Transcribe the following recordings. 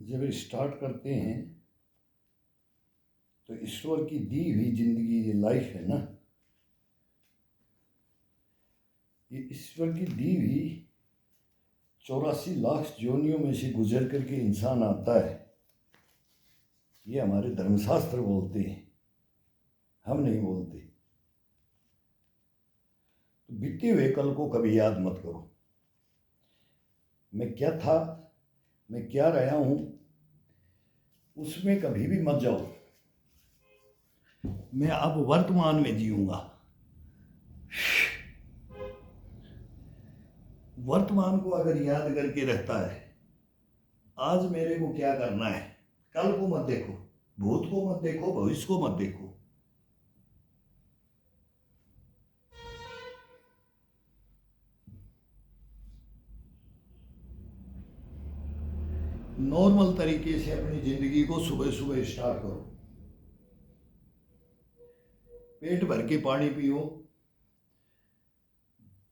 जब स्टार्ट करते हैं तो ईश्वर की दी हुई जिंदगी, ये लाइफ है ना, ये ईश्वर की दी हुई 84 लाख योनियों में से गुजर करके इंसान आता है। ये हमारे धर्मशास्त्र बोलते हैं, हम नहीं बोलते। तो बीते हुए कल को कभी याद मत करो। मैं क्या था, मैं क्या रहा हूं, उसमें कभी भी मत जाओ। मैं अब वर्तमान में जीऊंगा। वर्तमान को अगर याद करके रहता है, आज मेरे को क्या करना है, कल को मत देखो, भूत को मत देखो, भविष्य को मत देखो। नॉर्मल तरीके से अपनी जिंदगी को सुबह सुबह स्टार्ट करो। पेट भर के पानी पियो।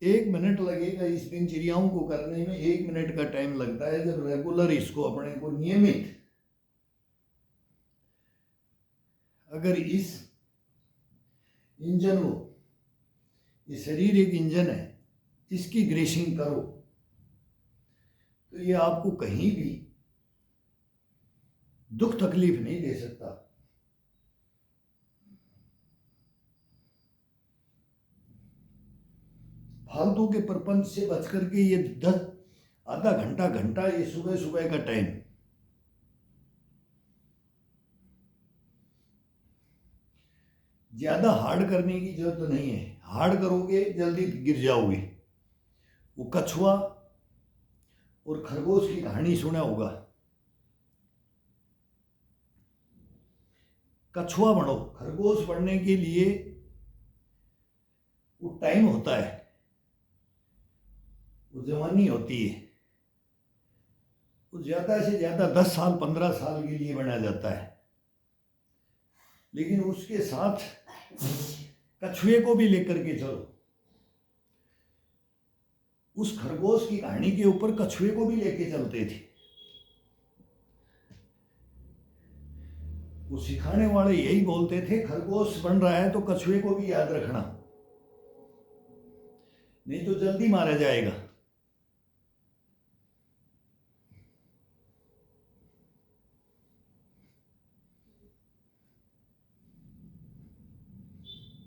1 मिनट लगेगा इस दिनचर्याओं को करने में, 1 मिनट का टाइम लगता है। जब रेगुलर इसको अपने को नियमित, अगर इस इंजन को, ये शरीर एक इंजन है, इसकी ग्रेसिंग करो तो ये आपको कहीं भी दुख तकलीफ नहीं दे सकता। फालतू के प्रपंच से बच करके ये 10 आधा घंटा घंटा ये सुबह सुबह का टाइम, ज्यादा हार्ड करने की जरूरत नहीं है। हार्ड करोगे जल्दी गिर जाओगे। वो कछुआ और खरगोश की कहानी सुना होगा। कछुआ बनो, खरगोश बनने के लिए वो टाइम होता है, वो जवानी होती है। वो ज्यादा से ज्यादा 10 साल 15 साल के लिए बना जाता है। लेकिन उसके साथ कछुए को भी लेकर के चलो। उस खरगोश की कहानी के ऊपर कछुए को भी लेके चलते थे। वो सिखाने वाले यही बोलते थे, खरगोश बन रहा है तो कछुए को भी याद रखना, नहीं तो जल्दी मारा जाएगा।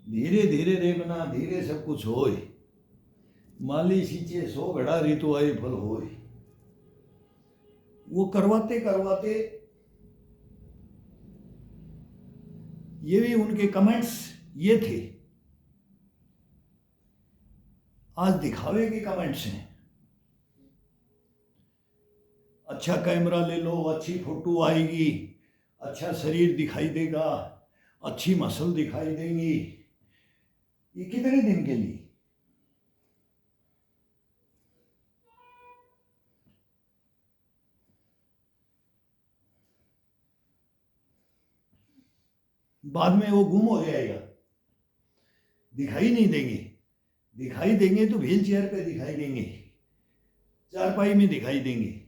धीरे धीरे रेबना, धीरे सब कुछ होए। माली सींचे 100 घड़ा, ऋतु आए फल होए। वो करवाते करवाते, ये भी उनके कमेंट्स ये थे। आज दिखावे के कमेंट्स हैं। अच्छा कैमरा ले लो, अच्छी फोटो आएगी, अच्छा शरीर दिखाई देगा, अच्छी मसल दिखाई देंगी। ये कितने दिन के लिए? बाद में वो गुम हो जाएगा, दिखाई नहीं देंगे। दिखाई देंगे तो व्हील चेयर पे दिखाई देंगे, चारपाई में दिखाई देंगे।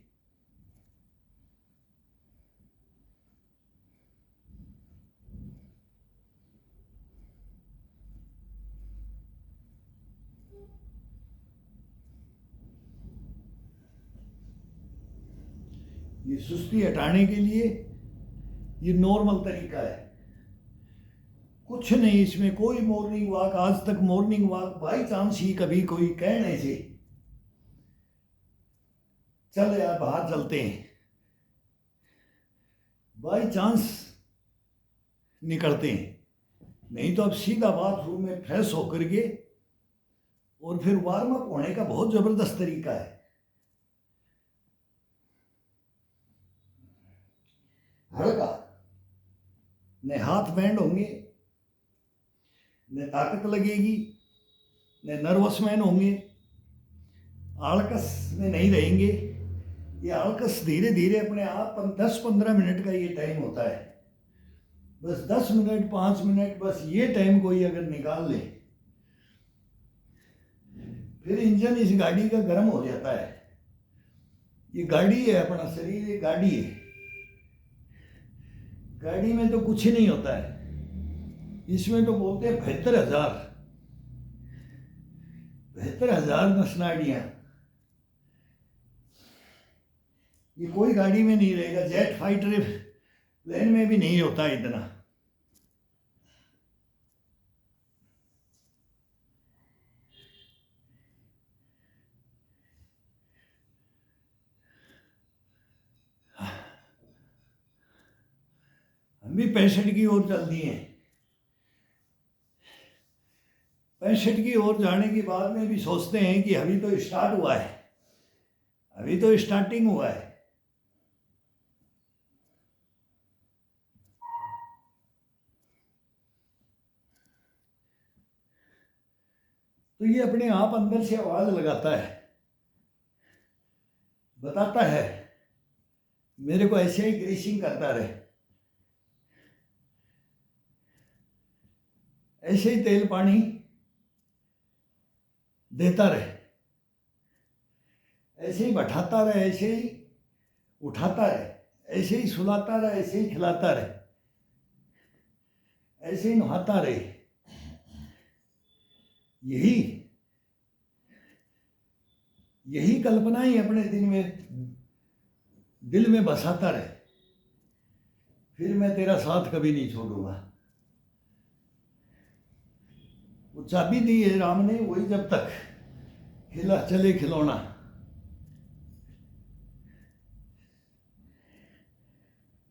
ये सुस्ती हटाने के लिए ये नॉर्मल तरीका है। कुछ नहीं इसमें, कोई मॉर्निंग वॉक, आज तक मॉर्निंग वॉक बाई चांस ही कभी कोई कहने से चल यार बाहर चलते हैं, बाई चांस निकलते हैं। नहीं तो अब सीधा बाथरूम में फ्रेश होकर के और फिर वार्म अप होने का बहुत जबरदस्त तरीका है। हल्का, न हाथ बैंड होंगे, न ताकत लगेगी, न नर्वस मैन होंगे, आलकस में नहीं रहेंगे। ये आलकस धीरे धीरे अपने आप 10-15 मिनट का ये टाइम होता है। बस 10 मिनट 5 मिनट, बस ये टाइम कोई अगर निकाल ले, फिर इंजन इस गाड़ी का गर्म हो जाता है। ये गाड़ी है, अपना शरीर एक गाड़ी है। गाड़ी में तो कुछ ही नहीं होता है, इसमें तो बोलते हैं 72,000 नसनाड़ियाँ। ये कोई गाड़ी में नहीं रहेगा, जेट फाइटर प्लेन में भी नहीं होता इतना। हम भी 65 की ओर चल दिए हैं। 65 की ओर जाने के बाद में भी सोचते हैं कि अभी तो स्टार्ट हुआ है, अभी तो स्टार्टिंग हुआ है। तो ये अपने आप अंदर से आवाज लगाता है, बताता है मेरे को ऐसे ही ग्रीसिंग करता रहे, ऐसे ही तेल पानी देता रहे, ऐसे ही बैठाता रहे, ऐसे ही उठाता रहे, ऐसे ही सुलाता रहे, ऐसे ही खिलाता रहे, ऐसे ही नहाता रहे। यही कल्पना ही अपने दिल में बसाता रहे, फिर मैं तेरा साथ कभी नहीं छोड़ूंगा। वो चाबी दी है राम ने, वही जब तक हिला चले खिलौना।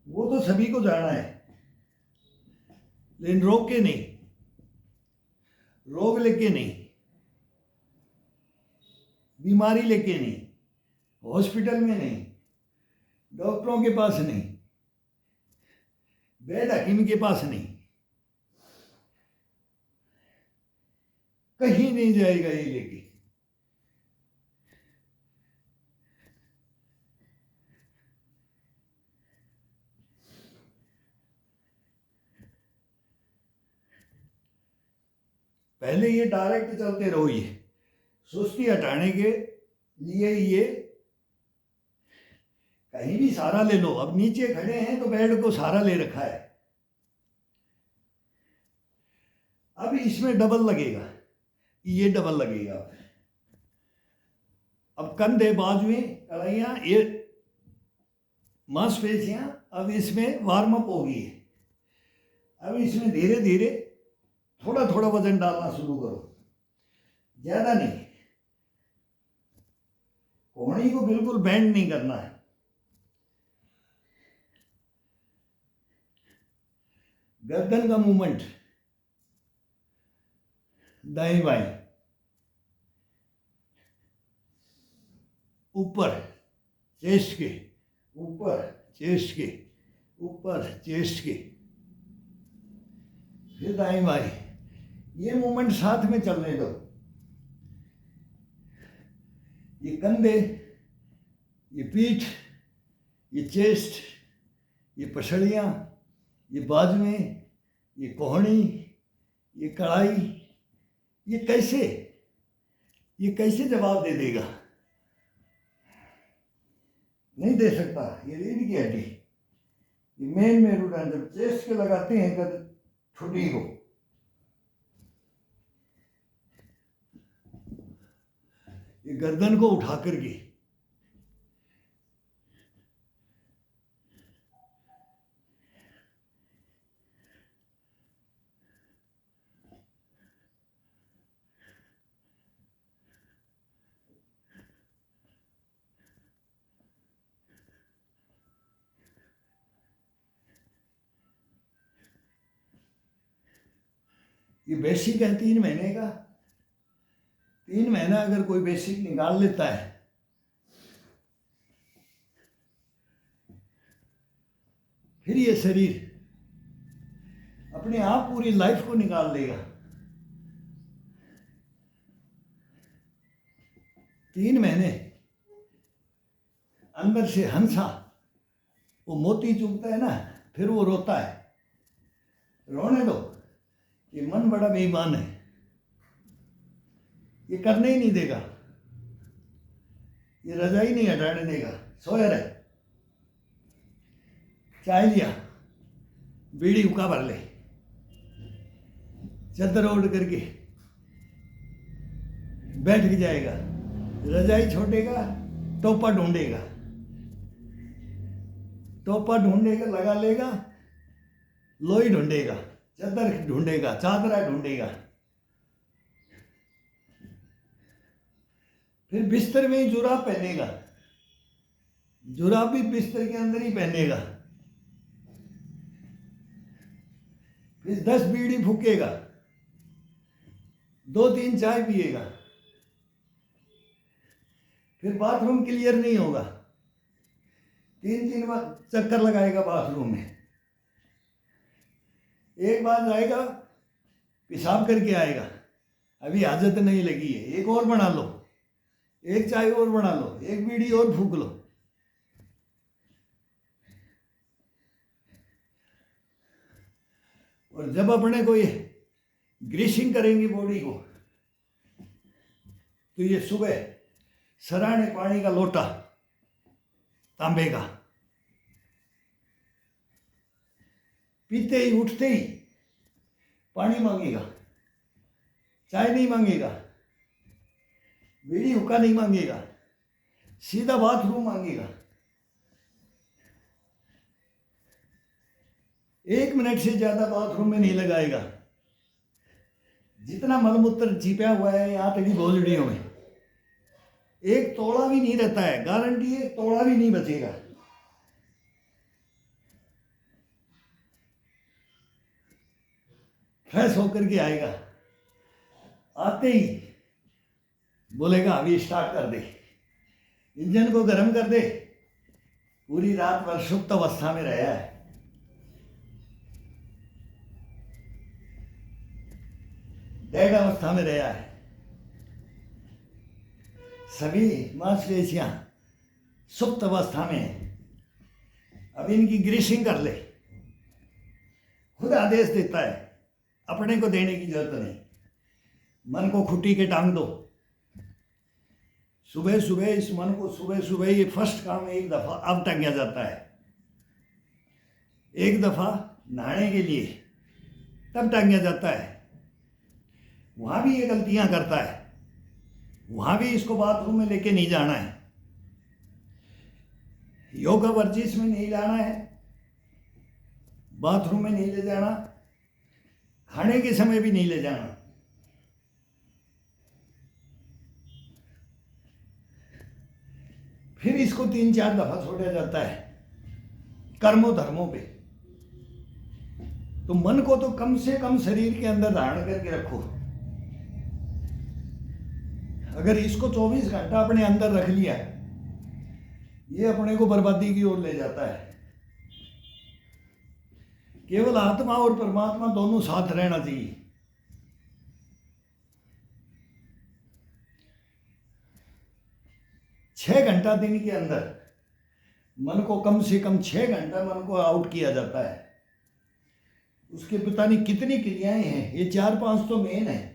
वो तो सभी को जाना है, लेकिन रोक के नहीं, रोग लेके नहीं, बीमारी लेके नहीं, हॉस्पिटल में नहीं, डॉक्टरों के पास नहीं, वैद हकीम के पास नहीं, कहीं नहीं जाएगा ये लेके। पहले ये डायरेक्ट चलते रहो, ये सुस्ती हटाने के लिए ये कहीं भी सहारा ले लो। अब नीचे खड़े हैं तो बेड को सहारा ले रखा है, अब इसमें डबल लगेगा, ये डबल लगेगा। अब कंधे, बाजुएं, कलाइयां, ये मांसपेशियां अब इसमें वार्म अप होगी। अब इसमें धीरे धीरे थोड़ा थोड़ा वजन डालना शुरू करो, ज्यादा नहीं। कोहनी को बिल्कुल बैंड नहीं करना है। गर्दन का मूवमेंट दाएं बाएं, ऊपर चेस्ट के, ऊपर चेस्ट के, ऊपर चेस्ट के, फिर दाएं बाएं। ये मूवमेंट साथ में चलने दो। ये कंधे, ये पीठ, ये चेस्ट, ये पसलियां, ये बाजुएं, ये कोहनी, ये कड़ाई, ये कैसे जवाब दे देगा? नहीं दे सकता। ये रीढ़ की हड्डी, ये मेन मेरुदंड, जब चेस्ट के लगाते हैं कद छुट्टी को, ये गर्दन को उठा करके ये बेसिक है 3 महीने का। 3 महीना अगर कोई बेसिक निकाल लेता है, फिर ये शरीर अपने आप पूरी लाइफ को निकाल लेगा। 3 महीने अंदर से हंसा, वो मोती चुभता है ना, फिर वो रोता है। रोने दो, ये मन बड़ा बेईमान है, ये करने ही नहीं देगा, ये रजाई नहीं हटाने देगा। सोया रहे, चाय लिया, बीड़ी हुक्का भर ले, चादर ओढ़ करके बैठ के जाएगा, रजाई छोड़ेगा, टोपा ढूंढेगा, टोपा ढूंढेगा, लगा लेगा, लोई ढूंढेगा, चादर ढूंढेगा, चादरा ढूंढेगा, फिर बिस्तर में ही जुराब पहनेगा, जुराब भी बिस्तर के अंदर ही पहनेगा, फिर 10 बीड़ी फूकेगा, 2-3 चाय पिएगा, फिर बाथरूम क्लियर नहीं होगा, 3-3 बार चक्कर लगाएगा बाथरूम में, एक बार जाएगा पेशाब करके आएगा, अभी हाजत नहीं लगी है, एक और बना लो, एक चाय और बना लो, एक बीड़ी और फूक लो। और जब अपने को ये ग्रीसिंग करेंगे बॉडी को, तो ये सुबह सराहने पानी का लोटा तांबे का पीते ही उठते ही पानी मांगेगा, चाय नहीं मांगेगा, बीड़ी हुक्का नहीं मांगेगा, सीधा बाथरूम मांगेगा। 1 मिनट से ज्यादा बाथरूम में नहीं लगाएगा। जितना मलमूत्र छिपा हुआ है यहाँ तक की भोजड़ियों में, 1 तोड़ा भी नहीं रहता है, गारंटी है 1 तोड़ा भी नहीं बचेगा। फ्रेश होकर के आएगा, आते ही बोलेगा अभी स्टार्ट कर दे, इंजन को गर्म कर दे। पूरी रात भर सुप्त अवस्था में रहा है, डेड अवस्था में रहा है, सभी मांसपेशियां सुप्त अवस्था में है। अब इनकी ग्रीसिंग कर ले, खुद आदेश देता है, अपने को देने की जरूरत नहीं। मन को खुटी के टांग दो, सुबह सुबह इस मन को सुबह सुबह ये फर्स्ट काम 1 दफा अब टांगा जाता है। 1 दफा नहाने के लिए तब टांगा जाता है। वहां भी ये गलतियां करता है, वहां भी इसको बाथरूम में लेके नहीं जाना है, योगा वर्जिश में नहीं जाना है, बाथरूम में नहीं ले जाना, खाने के समय भी नहीं ले जाना। फिर इसको 3-4 दफा छोड़ा जाता है कर्मों धर्मों पे। तो मन को तो कम से कम शरीर के अंदर धारण करके रखो। अगर इसको 24 घंटा अपने अंदर रख लिया, ये अपने को बर्बादी की ओर ले जाता है। केवल आत्मा और परमात्मा दोनों साथ रहना चाहिए। छह घंटा दिन के अंदर मन को कम से कम 6 घंटा मन को आउट किया जाता है। उसके पता नहीं कितनी क्रियाएं हैं, ये 4-5 तो मेन है।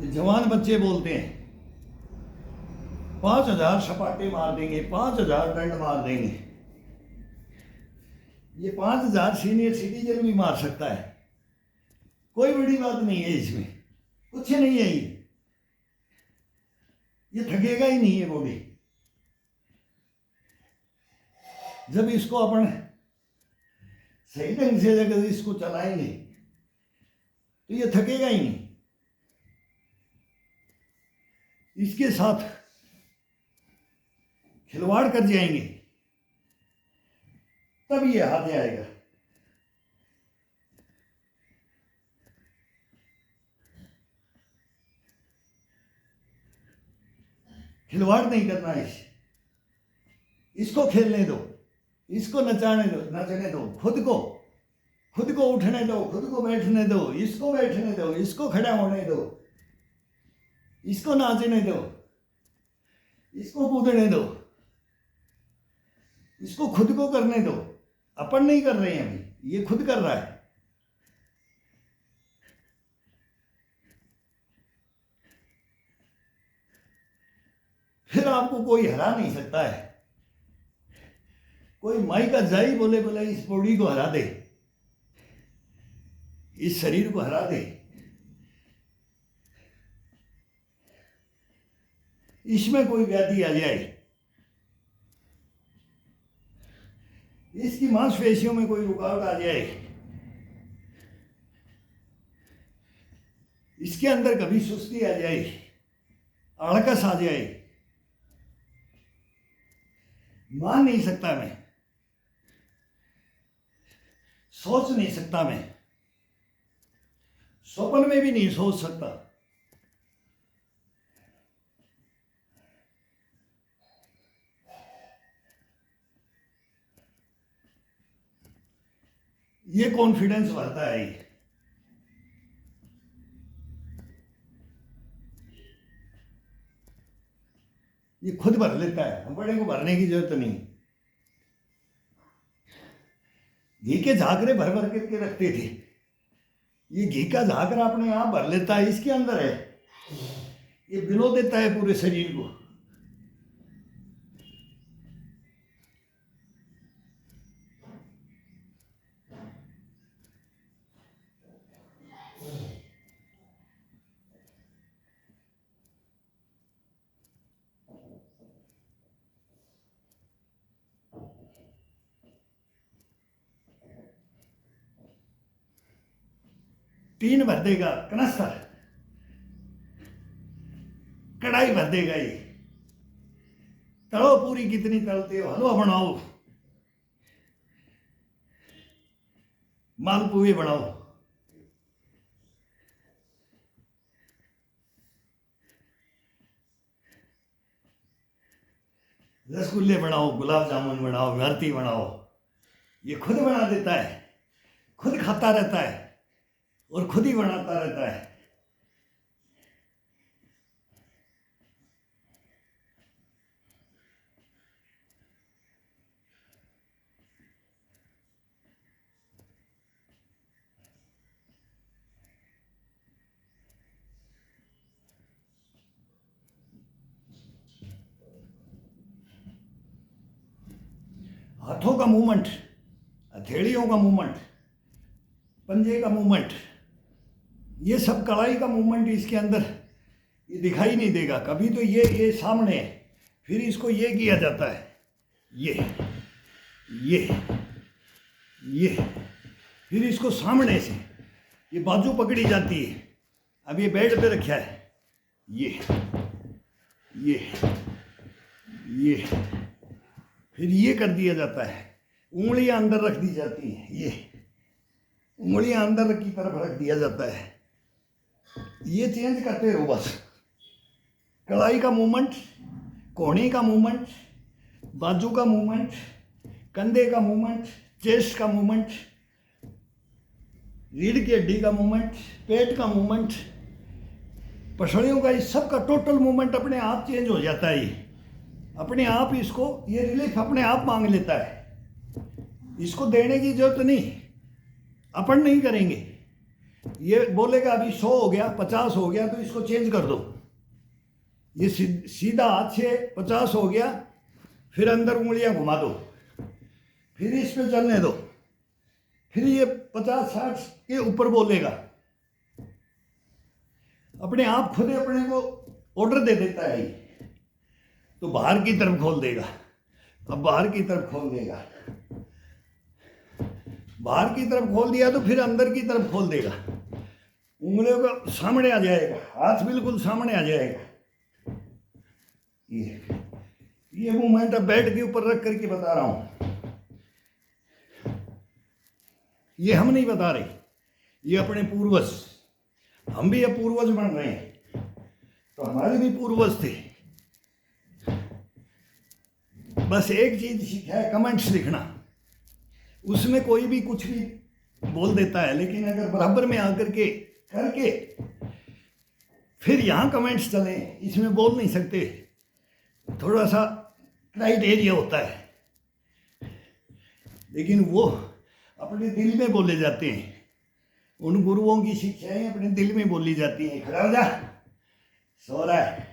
जवान बच्चे बोलते हैं 5,000 सपाटे मार देंगे, 5,000 दंड मार देंगे। ये 5,000 सीनियर सिटीजन भी मार सकता है, कोई बड़ी बात नहीं है इसमें, कुछ नहीं है। ये थकेगा ही नहीं है बॉडी। जब इसको अपन सही ढंग से अगर इसको चलाएंगे तो ये थकेगा ही नहीं। इसके साथ खिलवाड़ कर जाएंगे तब ये हाथ आएगा। खिलवाड़ नहीं करना है, इसको खेलने दो, इसको नचने दो, खुद को उठने दो, खुद को बैठने दो, इसको बैठने दो, इसको खड़ा होने दो, इसको नाचने दो, इसको कूदने दो, इसको खुद को करने दो। अपन नहीं कर रहे हैं अभी, ये खुद कर रहा है। फिर आपको कोई हरा नहीं सकता है। कोई माई का जाई बोले बोले इस बॉडी को हरा दे, इस शरीर को हरा दे, इसमें कोई व्याधि आ जाए, इसकी मांसपेशियों में कोई रुकावट आ जाए, इसके अंदर कभी सुस्ती आ जाए, आलकस आ जाए, मान नहीं सकता मैं, सोच नहीं सकता मैं, स्वप्न में भी नहीं सोच सकता। ये कॉन्फिडेंस बढ़ता है। ये खुद भर लेता है, हम बड़े को भरने की जरूरत नहीं। घी के झाकरे भर भर करके रखते थे, ये घी का झाकरा अपने आप भर लेता है, इसके अंदर है, ये भिगो देता है पूरे शरीर को। टीन भर देगा, कनस्तर कढ़ाई भर देगा। ये तलो पूरी, कितनी तलते हो, हलवा बनाओ, मालपुए बनाओ, रसगुल्ले बनाओ, गुलाब जामुन बनाओ, भरती बनाओ, ये खुद बना देता है, खुद खाता रहता है और खुद ही बनाता रहता है। हाथों का मूवमेंट, हथेलियों का मूवमेंट, पंजे का मूवमेंट, ये सब कलाई का मूवमेंट इसके अंदर ये दिखाई नहीं देगा कभी। तो ये सामने है, फिर इसको ये किया जाता है, ये फिर इसको सामने से ये बाजू पकड़ी जाती है। अब ये बेड पे रखा है, ये फिर ये कर दिया जाता है, उंगलियां अंदर रख दी जाती हैं, ये उंगलियां अंदर की तरफ रख दिया जाता है। ये चेंज करते रहो बस। कलाई का मूवमेंट, कोहनी का मूवमेंट, बाजू का मूवमेंट, कंधे का मूवमेंट, चेस्ट का मूवमेंट, रीढ़ की हड्डी का मूवमेंट, पेट का मूवमेंट, पसलियों का, इस सब का टोटल मूवमेंट अपने आप चेंज हो जाता है। ये अपने आप इसको, ये रिलीफ अपने आप मांग लेता है, इसको देने की जरूरत नहीं, अपन नहीं करेंगे। ये बोलेगा अभी 100 हो गया, 50 हो गया, तो इसको चेंज कर दो। ये सीधा हाथ से 50 हो गया, फिर अंदर उंगलियां घुमा दो, फिर इस पे चलने दो, फिर ये 50-60 के ऊपर बोलेगा। अपने आप खुद अपने को ऑर्डर दे देता है ये। तो बाहर की तरफ खोल देगा, अब बाहर की तरफ खोल देगा, बाहर की तरफ खोल दिया तो फिर अंदर की तरफ खोल देगा, उंगलियों का सामने आ जाएगा, हाथ बिल्कुल सामने आ जाएगा। ये मूवमेंट अब बेड के ऊपर रख करके बता रहा हूं, ये हम नहीं बता रहे, ये अपने पूर्वज, हम भी अब पूर्वज बन रहे हैं, तो हमारे भी पूर्वज थे। बस एक चीज़ सीखा है, कमेंट्स लिखना। उसमें कोई भी कुछ भी बोल देता है, लेकिन अगर बराबर में आकर के करके फिर यहाँ कमेंट्स चले, इसमें बोल नहीं सकते, थोड़ा सा क्राइटेरिया होता है। लेकिन वो अपने दिल में बोले जाते हैं, उन गुरुओं की शिक्षाएं अपने दिल में बोली जाती हैं। खड़ा हो जा, सो रहा है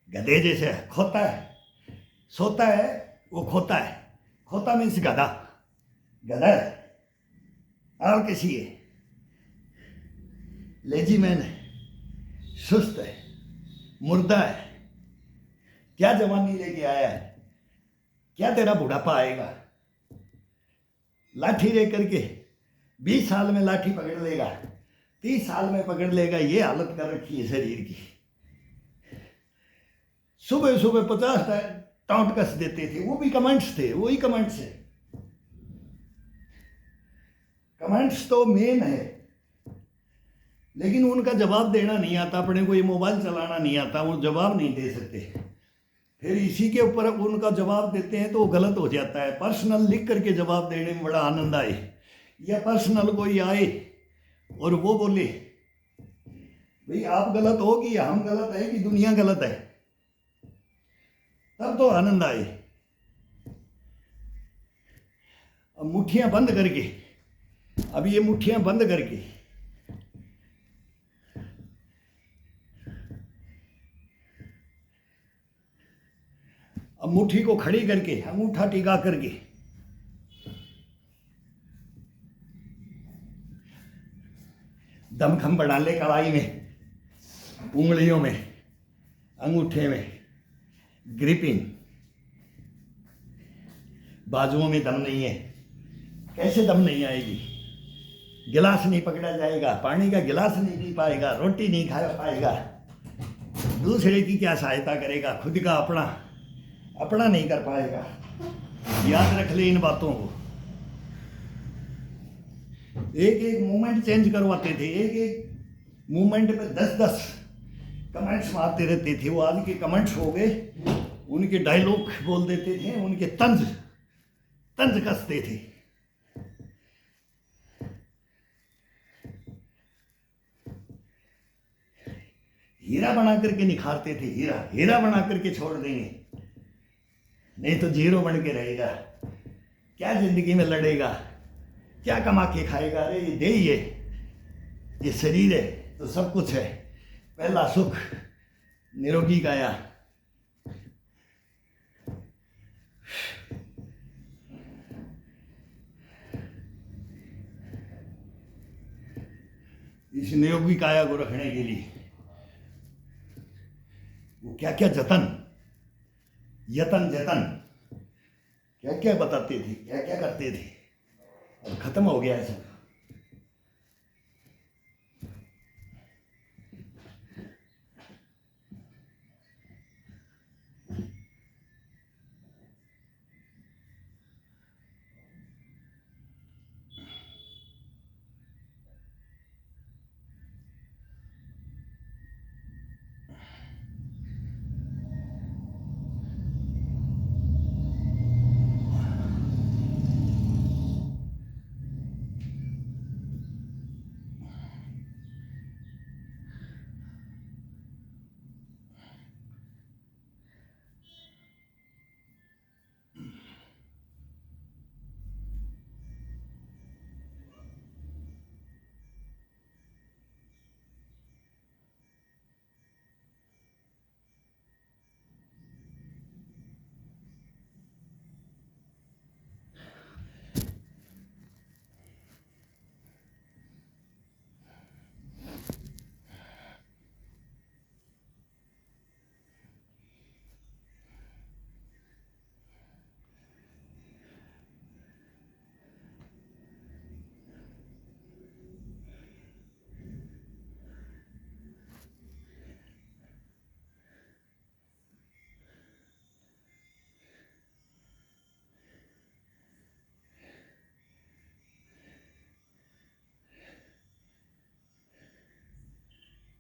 गधे जैसे, खोता है, सोता है वो खोता है। खोता मीन्स गधा, गधा है, आल कैसी है, लेजी मैन है, सुस्त है, मुर्दा है। क्या जवानी लेके आया है, क्या तेरा बुढ़ापा आएगा। लाठी ले करके 20 साल में लाठी पकड़ लेगा, 30 साल में पकड़ लेगा। ये हालत कर रखी है शरीर की। सुबह सुबह 50 टाउट कस देते थे, वो भी कमेंट्स थे, वही कमेंट्स है। कमेंट्स तो मेन है, लेकिन उनका जवाब देना नहीं आता। अपने को ये मोबाइल चलाना नहीं आता, वो जवाब नहीं दे सकते। फिर इसी के ऊपर उनका जवाब देते हैं तो वो गलत हो जाता है। पर्सनल लिख करके जवाब देने में बड़ा आनंद आए, या पर्सनल कोई आए और वो बोले भाई आप गलत हो कि हम गलत है कि दुनिया गलत है, तब तो आनंद आए। अब मुट्ठियां बंद करके, अब ये मुट्ठियां बंद करके अब मुट्ठी को खड़ी करके अंगूठा टिका करके दमखम बढ़ा ले कलाई में, उंगलियों में, अंगूठे में ग्रिपिंग, बाजुओं में दम नहीं है। कैसे दम नहीं आएगी? गिलास नहीं पकड़ा जाएगा, पानी का गिलास नहीं पी पाएगा, रोटी नहीं खा पाएगा, दूसरे की क्या सहायता करेगा, खुद का अपना नहीं कर पाएगा। याद रख ले इन बातों को। एक एक मूवमेंट चेंज करवाते थे, एक एक मूवमेंट पे 10-10 कमेंट्स मारते रहते थे। वो आज के कमेंट्स हो गए, उनके डायलॉग बोल देते थे, उनके तंज कसते थे। हीरा बना करके निखारते थे, हीरा बना करके छोड़ देंगे, नहीं तो जीरो बन के रहेगा। क्या जिंदगी में लड़ेगा, क्या कमा के खाएगा? अरे ये देही है, ये शरीर है तो सब कुछ है। पहला सुख निरोगी काया। इस निरोगी काया को रखने के लिए वो क्या क्या यतन क्या क्या बताते थे, क्या क्या करते थे। अब खत्म हो गया है सब।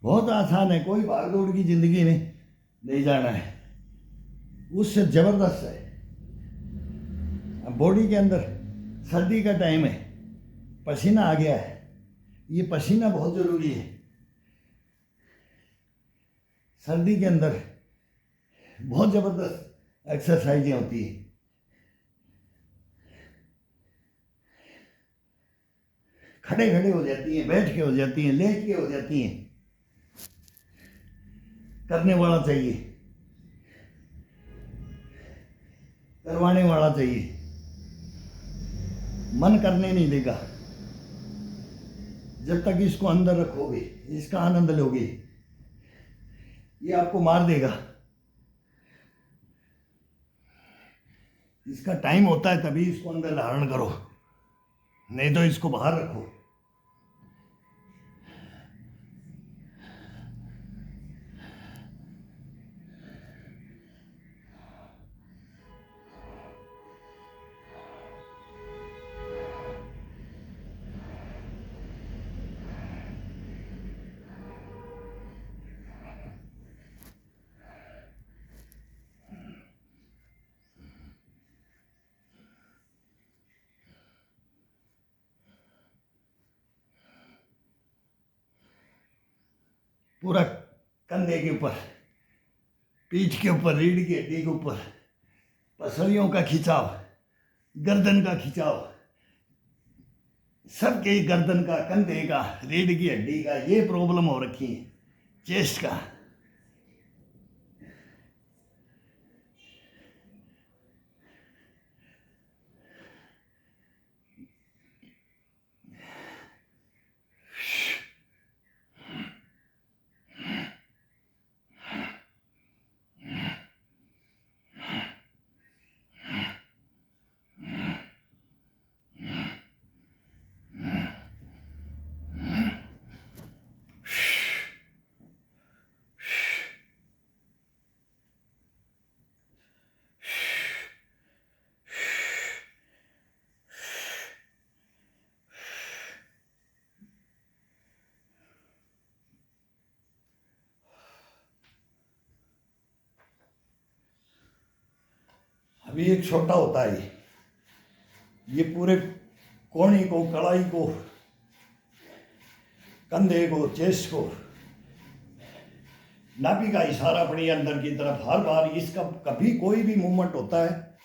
बहुत आसान है, कोई भाग दौड़ की जिंदगी में नहीं जाना है, उससे जबरदस्त है। अब बॉडी के अंदर सर्दी का टाइम है, पसीना आ गया है, ये पसीना बहुत ज़रूरी है। सर्दी के अंदर बहुत ज़बरदस्त एक्सरसाइजें होती है। खड़े खड़े हो जाती हैं, बैठ के हो जाती हैं, लेट के हो जाती हैं। करने वाला चाहिए, करवाने वाला चाहिए। मन करने नहीं देगा। जब तक इसको अंदर रखोगे, इसका आनंद लोगे, ये आपको मार देगा। इसका टाइम होता है तभी इसको अंदर धारण करो, नहीं तो इसको बाहर रखो। पूरा कंधे के ऊपर, पीठ के ऊपर, रीढ़ की हड्डी के ऊपर, पसलियों का खिंचाव, गर्दन का खिंचाव, सबके गर्दन का, कंधे का, रीढ़ की हड्डी का ये प्रॉब्लम हो रखी है, चेस्ट का। अभी एक छोटा होता है, ये पूरे कोहनी को, कलाई को, कंधे को, चेस्ट को, नाभि का इशारा अपनी अंदर की तरफ हर बार। इसका कभी कोई भी मूवमेंट होता है,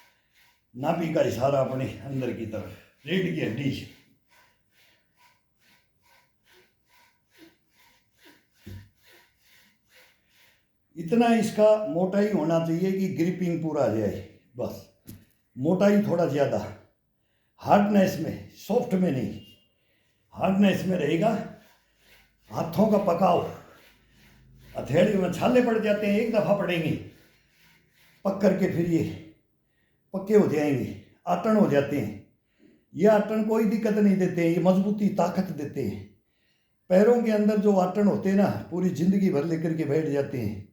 नाभि का इशारा अपने अंदर की तरफ, रीढ़ की हड्डी से। इतना इसका मोटाई होना चाहिए कि ग्रिपिंग पूरा आ जाए, बस। मोटाई थोड़ा ज़्यादा, हार्डनेस में, सॉफ्ट में नहीं, हार्डनेस में रहेगा। हाथों का पकाओ, हथेली में छाले पड़ जाते हैं, एक दफ़ा पड़ेंगे, पक करके फिर ये पक्के हो जाएंगे, आटन हो जाते हैं। ये आटन कोई दिक्कत नहीं देते हैं, ये मजबूती, ताकत देते हैं। पैरों के अंदर जो आटन होते हैं ना, पूरी ज़िंदगी भर लेकर के बैठ जाते हैं,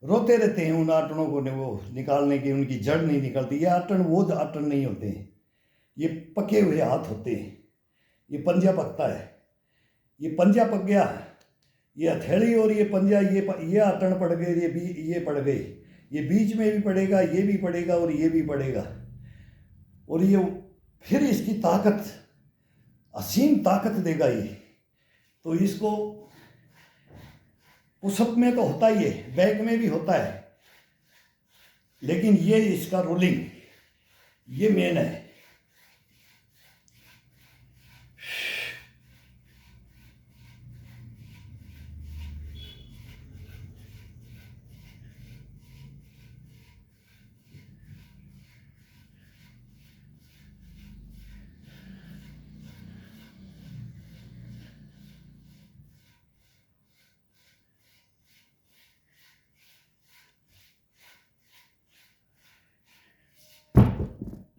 रोते रहते हैं उन आटनों को वो निकालने की, उनकी जड़ नहीं निकलती। ये आटन वो आटन नहीं होते हैं, ये पके हुए हाथ होते हैं। ये पंजा पकता है, ये पंजा पक गया, ये हथेली और ये पंजा, ये आटन पड़ गए, ये पड़ गए, ये बीच में भी पड़ेगा, ये भी पड़ेगा और ये भी पड़ेगा। और ये फिर इसकी ताकत, असीम ताकत देगा ये। तो इसको पुशअप में तो होता ही है, बैक में भी होता है, लेकिन ये इसका रोलिंग, ये मेन है।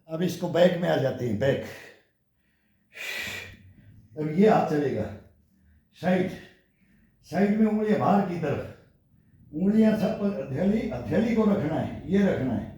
अब इसको बैक में आ जाते हैं, बैक। अब ये हाथ चलेगा साइड, साइड में उंगलियां बाहर की तरफ, उंगलियां सब पर, हथेली, हथेली को रखना है, ये रखना है।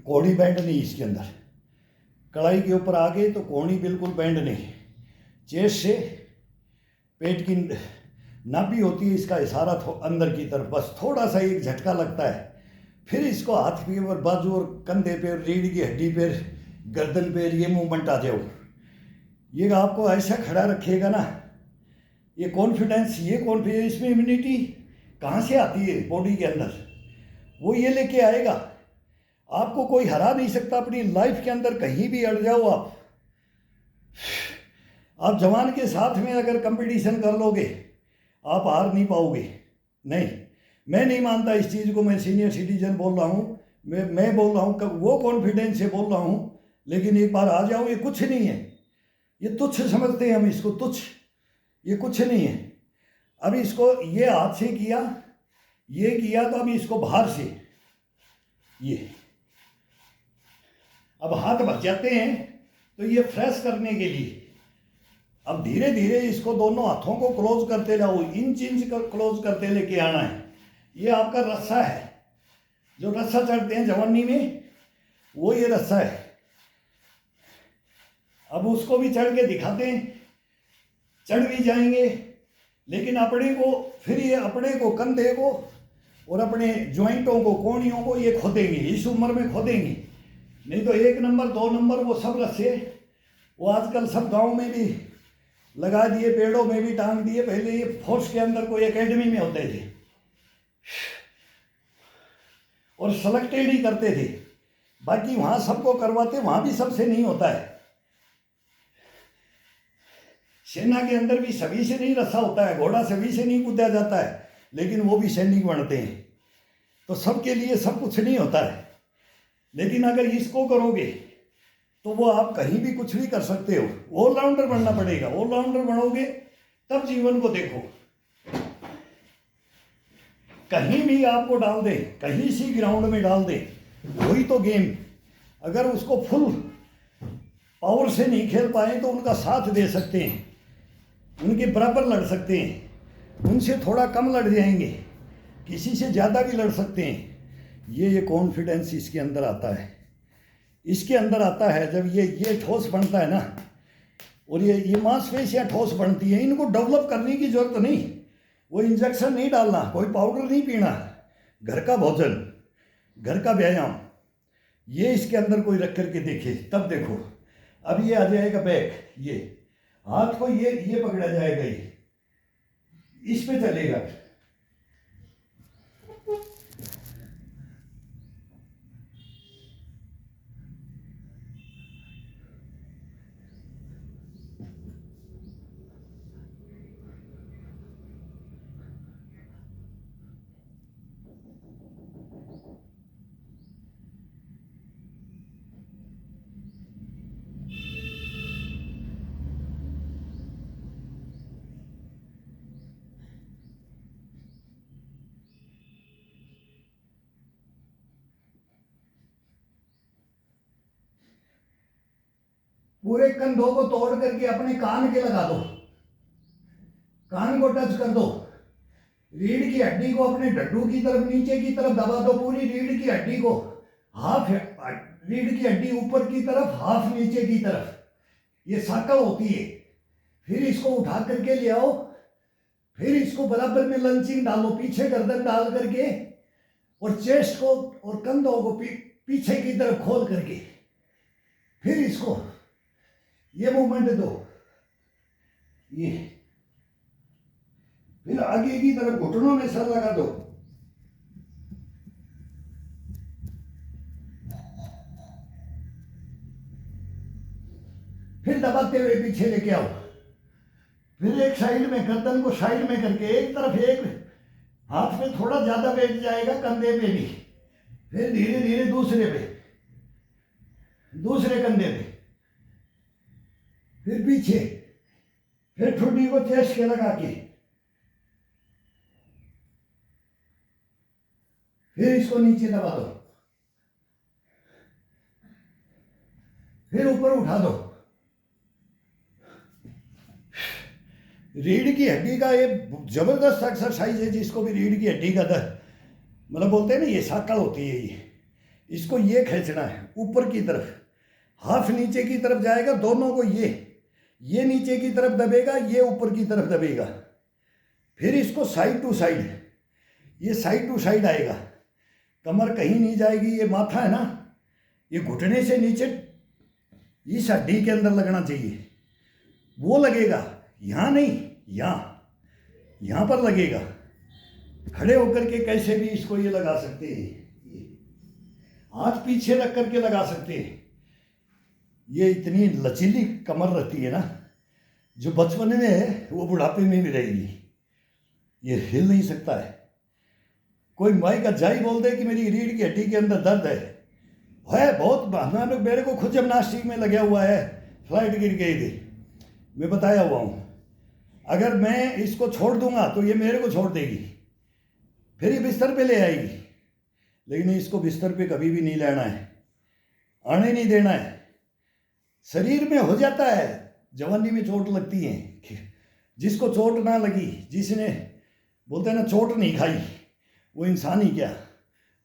कोहनी बैंड नहीं इसके अंदर, कलाई के ऊपर आ गई तो कोहनी बिल्कुल बैंड नहीं। चेस्ट से पेट की नाभि होती है, इसका इशारा अंदर की तरफ, बस थोड़ा सा एक झटका लगता है। फिर इसको हाथ पे और बाजू और कंधे पे, रीढ़ की हड्डी पे, गर्दन पे ये मूवमेंट आ जाओ। ये आपको ऐसा खड़ा रखिएगा ना, ये कॉन्फिडेंस इसमें इम्यूनिटी कहाँ से आती है बॉडी के अंदर, वो ये लेके आएगा। आपको कोई हरा नहीं सकता अपनी लाइफ के अंदर, कहीं भी अड़ जाओ आप जवान के साथ में अगर कंपटीशन कर लोगे आप हार नहीं पाओगे। नहीं, मैं नहीं मानता इस चीज़ को, मैं सीनियर सिटीजन बोल रहा हूँ, मैं बोल रहा हूँ, वो कॉन्फिडेंस से बोल रहा हूँ। लेकिन एक बार आ जाओ, ये कुछ नहीं है, ये तुच्छ समझते हैं हम इसको, तुच्छ, ये कुछ नहीं है। अब इसको ये हाथ से किया, ये किया, तो अब इसको बाहर से ये, अब हाथ भर जाते हैं तो ये फ्रेश करने के लिए अब धीरे धीरे इसको दोनों हाथों को क्लोज करते जाओ, इंच इंच कर क्लोज करते लेके आना है। ये आपका रस्सा है, जो रस्सा चढ़ते हैं जवानी में, वो ये रस्सा है। अब उसको भी चढ़ के दिखाते हैं, चढ़ भी जाएंगे, लेकिन अपने को फिर ये अपने को, कंधे को और अपने ज्वाइंटों को, कोहनियों को ये खोदेंगे, इस उम्र में खोदेंगे। नहीं तो 1 नंबर 2 नंबर वो सब रस्से, वो आजकल सब गांव में भी लगा दिए, पेड़ों में भी टांग दिए। पहले ये फोर्स के अंदर कोई एकेडमी में होते थे और सेलेक्टेड ही करते थे, बाकी वहां सबको करवाते, वहां भी सबसे नहीं होता है। सेना के अंदर भी सभी से नहीं रस्सा होता है, घोड़ा सभी से नहीं कूदा जाता है, लेकिन वो भी सैनिक बनते हैं। तो सबके लिए सब कुछ नहीं होता है, लेकिन अगर इसको करोगे तो वो आप कहीं भी कुछ भी कर सकते हो। ऑलराउंडर बनना पड़ेगा, ऑलराउंडर बनोगे तब जीवन को देखो। कहीं भी आपको डाल दे, कहीं सी ग्राउंड में डाल दे, वही तो गेम। अगर उसको फुल पावर से नहीं खेल पाए तो उनका साथ दे सकते हैं, उनके बराबर लड़ सकते हैं, उनसे थोड़ा कम लड़ जाएंगे, किसी से ज़्यादा भी लड़ सकते हैं। ये कॉन्फिडेंस इसके अंदर आता है, इसके अंदर आता है। जब ये ठोस बनता है ना, और ये मांसपेशियाँ ठोस बनती हैं, इनको डेवलप करने की जरूरत नहीं, वो इंजेक्शन नहीं डालना, कोई पाउडर नहीं पीना, घर का भोजन, घर का व्यायाम, ये इसके अंदर कोई रख करके देखे, तब देखो। अब ये आ जाएगा बैक, ये हाथ को ये पकड़ा जाएगा, ये इस पे चलेगा। पूरे कंधों को तोड़ करके अपने कान के लगा दो, कान को टच कर दो। रीढ़ की हड्डी को अपने डड्डू की तरफ, नीचे की तरफ दबा दो, पूरी रीढ़ की हड्डी को, हाफ रीढ़ की हड्डी ऊपर की तरफ, हाफ नीचे की तरफ, ये सर्कल होती है। फिर इसको उठा करके ले आओ, फिर इसको बराबर में लंचिंग डालो, पीछे गर्दन डाल करके, और चेस्ट को और कंधों को पीछे की तरफ खोल करके, फिर इसको ये मूवमेंट दो, ये फिर आगे की तरफ घुटनों में सर लगा दो, फिर दबाते हुए पीछे लेके आओ, फिर एक साइड में गर्दन को साइड में करके, एक तरफ एक हाथ में थोड़ा ज्यादा बैठ जाएगा, कंधे पे भी, फिर धीरे धीरे दूसरे पे, दूसरे कंधे पे, फिर पीछे, फिर ठुड्डी को चेस्ट के लगा के, फिर इसको नीचे दबा दो, फिर ऊपर उठा दो। रीढ़ की हड्डी का ये जबरदस्त एक्सरसाइज है, जिसको भी रीढ़ की हड्डी का मतलब बोलते हैं ना, ये साकल होती है, ये इसको ये खींचना है ऊपर की तरफ, हाथ नीचे की तरफ जाएगा, दोनों को ये नीचे की तरफ दबेगा, ये ऊपर की तरफ दबेगा। फिर इसको साइड टू साइड, ये साइड टू साइड आएगा, कमर कहीं नहीं जाएगी। ये माथा है ना, ये घुटने से नीचे इस हड्डी के अंदर लगना चाहिए, वो लगेगा यहाँ नहीं, यहाँ पर लगेगा। खड़े होकर के कैसे भी इसको ये लगा सकते हैं, हाथ पीछे रख करके लगा सकते हैं। ये इतनी लचीली कमर रहती है ना, जो बचपन में है वो बुढ़ापे में भी रहेगी। ये हिल नहीं सकता है। कोई माई का जाई बोल दे कि मेरी रीढ़ की हड्डी के अंदर दर्द है बहुत। हमारे मेरे को खुद जिम्नास्टिक में लगा हुआ है, फ्लाइट गिर गई थी, मैं बताया हुआ हूँ। अगर मैं इसको छोड़ दूंगा तो ये मेरे को छोड़ देगी, फिर ये बिस्तर पे ले आएगी। लेकिन इसको बिस्तर पे कभी भी नहीं लेना है, आने नहीं देना है। शरीर में हो जाता है, जवानी में चोट लगती है। जिसको चोट ना लगी, जिसने बोलते हैं ना चोट नहीं खाई, वो इंसान ही क्या,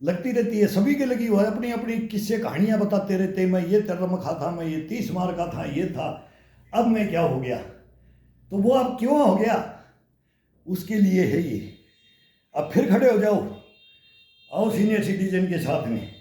लगती रहती है। सभी के लगी हुआ है, अपनी अपनी किस्से कहानियां बताते रहते हैं। मैं ये तरम खा था, मैं ये 30 मार का था, ये था, अब मैं क्या हो गया। तो वो अब क्यों हो गया, उसके लिए है ये। अब फिर खड़े हो जाओ, आओ सीनियर सिटीजन के साथ में।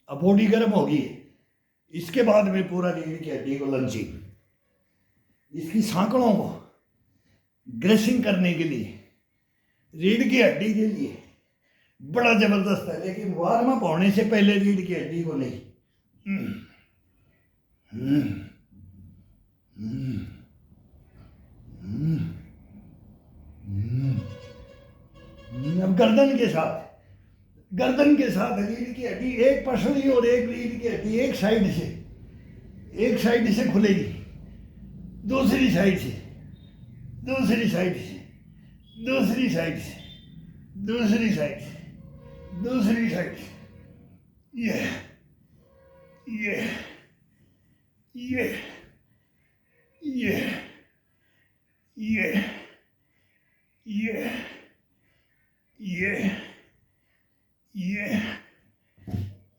अब बॉडी गर्म होगी, इसके बाद में पूरा रीढ़ की हड्डी को लंचिंग, इसकी सांकड़ों को ग्रेसिंग करने के लिए, रीढ़ की हड्डी के लिए बड़ा जबरदस्त है। लेकिन वार्म अप होने से पहले रीढ़ की हड्डी को नहीं। अब गर्दन के साथ रीढ़ की हड्डी, एक पसली और एक रीढ़ की हड्डी एक साइड से खुलेगी, दूसरी साइड से, दूसरी साइड से, दूसरी साइड से, दूसरी साइड से, दूसरी साइड से, ये ये ये ये ये ये ये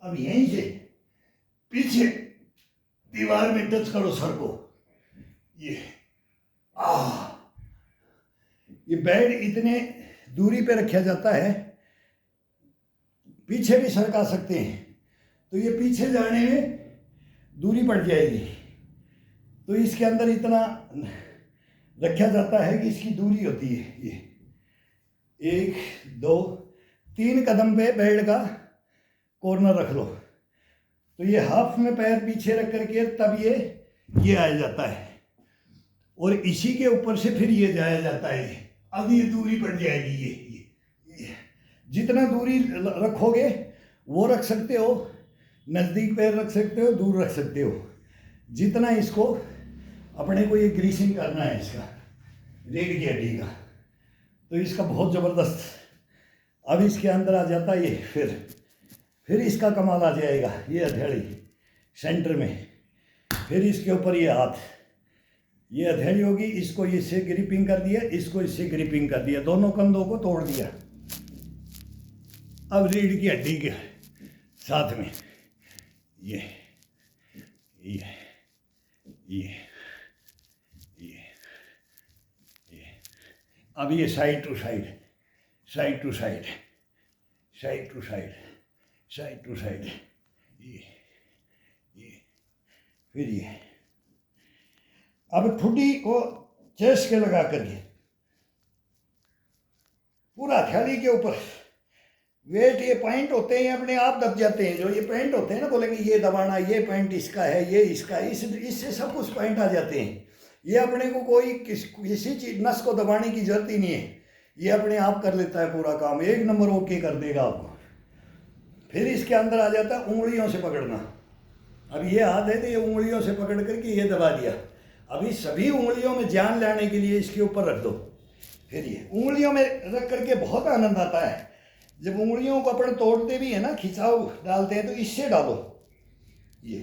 अब यहीं से पीछे दीवार में टच करो सर को। ये बेड इतने दूरी पे रखा जाता है, पीछे भी सरका सकते हैं, तो ये पीछे जाने में दूरी पड़ जाएगी। तो इसके अंदर इतना रखा जाता है कि इसकी दूरी होती है ये 1 2 3 कदम पे बेड का कॉर्नर रख लो, तो ये हाफ में पैर पीछे रख करके तब ये आ जाता है, और इसी के ऊपर से फिर ये जाया जाता है। अब ये दूरी पड़ जाएगी। ये जितना दूरी रखोगे वो रख सकते हो, नज़दीक पैर रख सकते हो, दूर रख सकते हो। जितना इसको अपने को ये ग्रीसिंग करना है इसका रीढ़ की हड्डी का, तो इसका बहुत ज़बरदस्त। अब इसके अंदर आ जाता है ये, फिर इसका कमाल आ जाएगा। ये हथेली सेंटर में, फिर इसके ऊपर ये हाथ, ये हथेली होगी, इसको इससे ग्रिपिंग कर दिया, इसको इससे ग्रिपिंग कर दिया, दोनों कंधों को तोड़ दिया। अब रीढ़ की हड्डी के साथ में ये अब ये side to side, side to side, side to side, side to side, ये फिर ये। अब ठुड्डी को चेस्ट के लगा करके पूरा हथियाली के ऊपर वेट, ये पॉइंट होते हैं अपने आप दब जाते हैं। जो ये पॉइंट होते हैं ना, बोलेंगे ये दबाना, ये पॉइंट इसका है, ये इसका है, इससे सब कुछ पॉइंट आ जाते हैं। ये अपने को कोई किसी चीज नस को दबाने की जरूरत ही नहीं है, ये अपने आप कर लेता है पूरा काम, एक नंबर ओके कर देगा आपको। फिर इसके अंदर आ जाता है उंगलियों से पकड़ना। अब ये हाथ है तो ये उंगलियों से पकड़ करके ये दबा दिया। अभी सभी उंगलियों में जान लाने के लिए इसके ऊपर रख दो। फिर ये उंगलियों में रख करके बहुत आनंद आता है। जब उंगलियों को अपन तोड़ते भी है ना, खिंचाव डालते हैं, तो इससे डालो। ये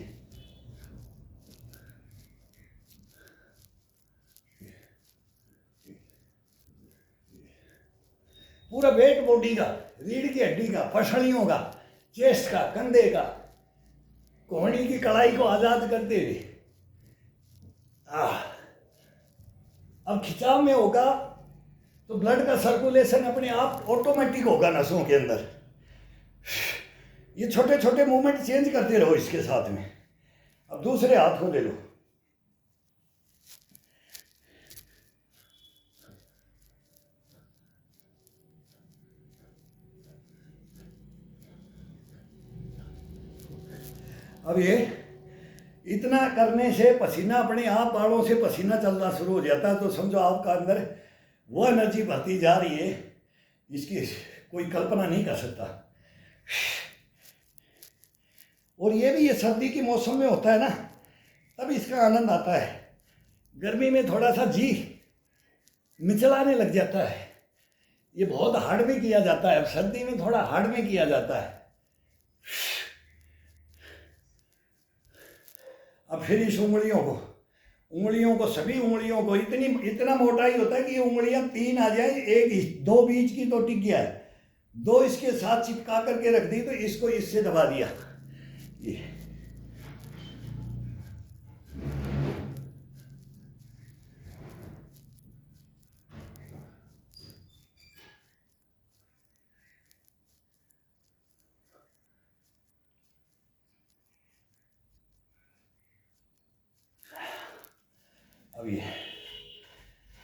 पूरा वेट बॉडी का, रीढ़ की हड्डी का, पसलियों का, चेस्ट का, कंधे का, कोहनी की कलाई को आजाद करते हुए। अब खिंचाव में होगा तो ब्लड का सर्कुलेशन अपने आप ऑटोमेटिक होगा नसों के अंदर। ये छोटे छोटे मूवमेंट चेंज करते रहो इसके साथ में। अब दूसरे हाथ को ले लो। अब ये इतना करने से पसीना अपने आप बालों से पसीना चलना शुरू हो जाता है, तो समझो आपका अंदर वो एनर्जी भरती जा रही है, इसकी कोई कल्पना नहीं कर सकता। और ये भी ये सर्दी के मौसम में होता है ना, तब इसका आनंद आता है। गर्मी में थोड़ा सा जी मिचलाने लग जाता है, ये बहुत हार्ड में किया जाता है। अब सर्दी में थोड़ा हार्ड में किया जाता है। अब फिर इस उंगलियों को सभी उंगलियों को इतना मोटाई होता है कि ये उंगलियां 3 आ जाए, एक 2 बीच की तो टिक गया है, 2 इसके साथ चिपका करके रख दी, तो इसको इससे दबा दिया। ये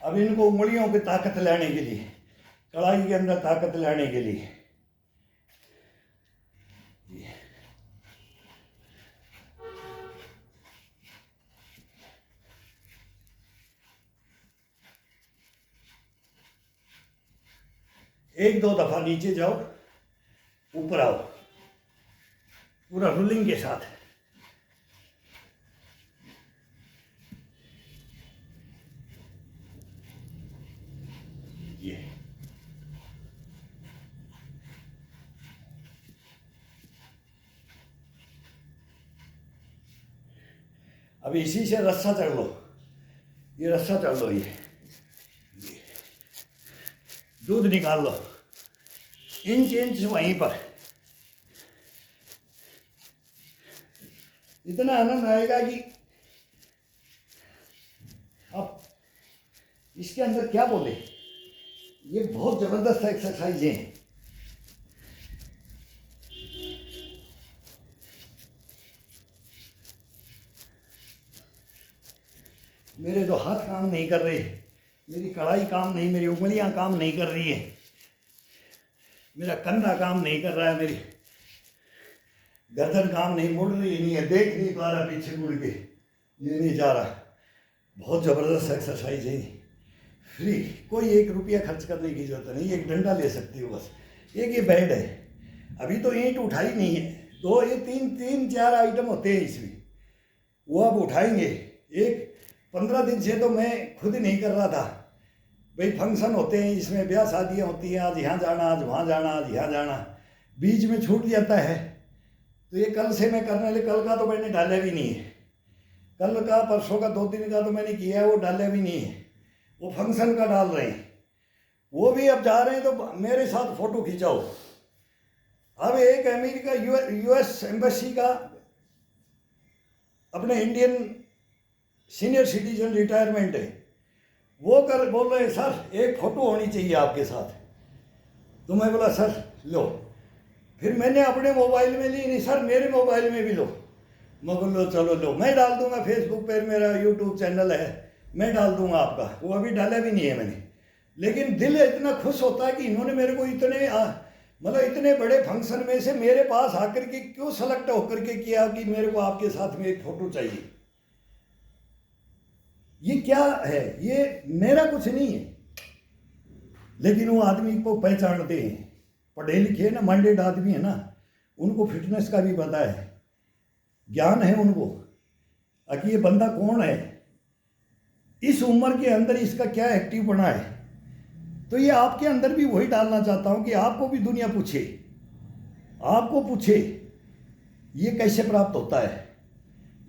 अब इनको उंगलियों पे ताकत लाने के लिए, कढ़ाई के अंदर ताकत लाने के लिए एक 2 दफा नीचे जाओ, ऊपर आओ, पूरा रूलिंग के साथ। ये अब इसी से रस्सा चढ़ लो, ये रस्सा चढ़ लो, ये दूध निकाल लो, इंच वहीं पर। इतना आनंद आएगा कि अब इसके अंदर क्या बोले, ये बहुत जबरदस्त एक्सरसाइज है। मेरे तो हाथ काम नहीं कर रहे, मेरी कढ़ाई काम नहीं, मेरी उंगलियां काम नहीं कर रही है, मेरा कंधा काम नहीं कर रहा है, मेरी गर्दन काम नहीं, मुड़ रही नहीं है, देख नहीं पा रहा पीछे मुड़ के, ये नहीं जा रहा। बहुत ज़बरदस्त एक्सरसाइज है, फ्री, कोई 1 रुपया खर्च करने की जरूरत नहीं। एक डंडा ले सकती हो बस, एक ये बेड है, अभी तो ईंट उठाई नहीं है, 2 ये 3-4 आइटम होते हैं इसमें, वो आप उठाएंगे। एक 15 दिन से तो मैं खुद नहीं कर रहा था, भाई फंक्शन होते हैं इसमें, ब्याह शादियाँ होती हैं, आज यहाँ जाना, आज वहाँ जाना, आज यहाँ जाना, बीच में छूट जाता है। तो ये कल से मैं करने लगे, कल का तो मैंने डाला भी नहीं है, कल का परसों का 2 दिन का तो मैंने किया है, वो डाला भी नहीं है, वो फंक्शन का डाल रहे हैं। वो भी अब जा रहे हैं तो मेरे साथ फोटो खिंचाओ। अब एक अमेरिका US एम्बेसी का अपने इंडियन सीनियर सिटीजन रिटायरमेंट है, वो बोल रहे हैं सर एक फ़ोटो होनी चाहिए आपके साथ। तो मैं बोला सर लो, फिर मैंने अपने मोबाइल में ली, नहीं सर मेरे मोबाइल में भी लो। मैं बोलो चलो लो, मैं डाल दूंगा फेसबुक पर, मेरा यूट्यूब चैनल है, मैं डाल दूंगा आपका, वो अभी डाला भी नहीं है मैंने। लेकिन दिल इतना खुश होता है कि इन्होंने मेरे को इतने मतलब इतने बड़े फंक्शन में से मेरे पास आकर के क्यों सेलेक्ट होकर के किया कि मेरे को आपके साथ में एक फोटो चाहिए। ये क्या है, ये मेरा कुछ नहीं है, लेकिन वो आदमी को पहचानते हैं, पढ़े लिखे ना माइंडेड आदमी है ना, उनको फिटनेस का भी पता है, ज्ञान है उनको कि ये बंदा कौन है, इस उम्र के अंदर इसका क्या एक्टिव बना है। तो ये आपके अंदर भी वही डालना चाहता हूं कि आपको भी दुनिया पूछे, आपको पूछे ये कैसे प्राप्त होता है,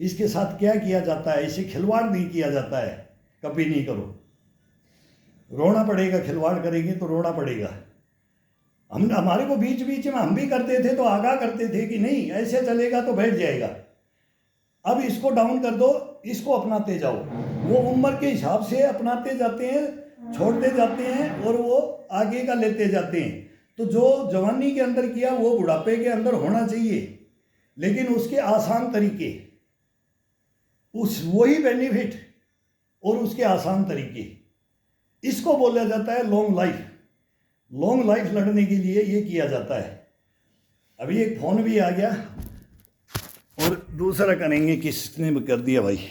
इसके साथ क्या किया जाता है, इसे खिलवाड़ नहीं किया जाता है, कभी नहीं करो। रोना पड़ेगा, खिलवाड़ करेंगे तो रोना पड़ेगा। हमारे को बीच बीच में हम भी करते थे तो आगाह करते थे कि नहीं ऐसे चलेगा तो बैठ जाएगा, अब इसको डाउन कर दो, इसको अपनाते जाओ। वो उम्र के हिसाब से अपनाते जाते हैं, छोड़ते जाते हैं और वो आगे का लेते जाते हैं। तो जो जवानी के अंदर किया वो बुढ़ापे के अंदर होना चाहिए, लेकिन उसके आसान तरीके, उस वही बेनिफिट और उसके आसान तरीके, इसको बोला जाता है लॉन्ग लाइफ। लॉन्ग लाइफ लड़ने के लिए ये किया जाता है। अभी एक फोन भी आ गया और दूसरा करेंगे, किसने कर दिया भाई।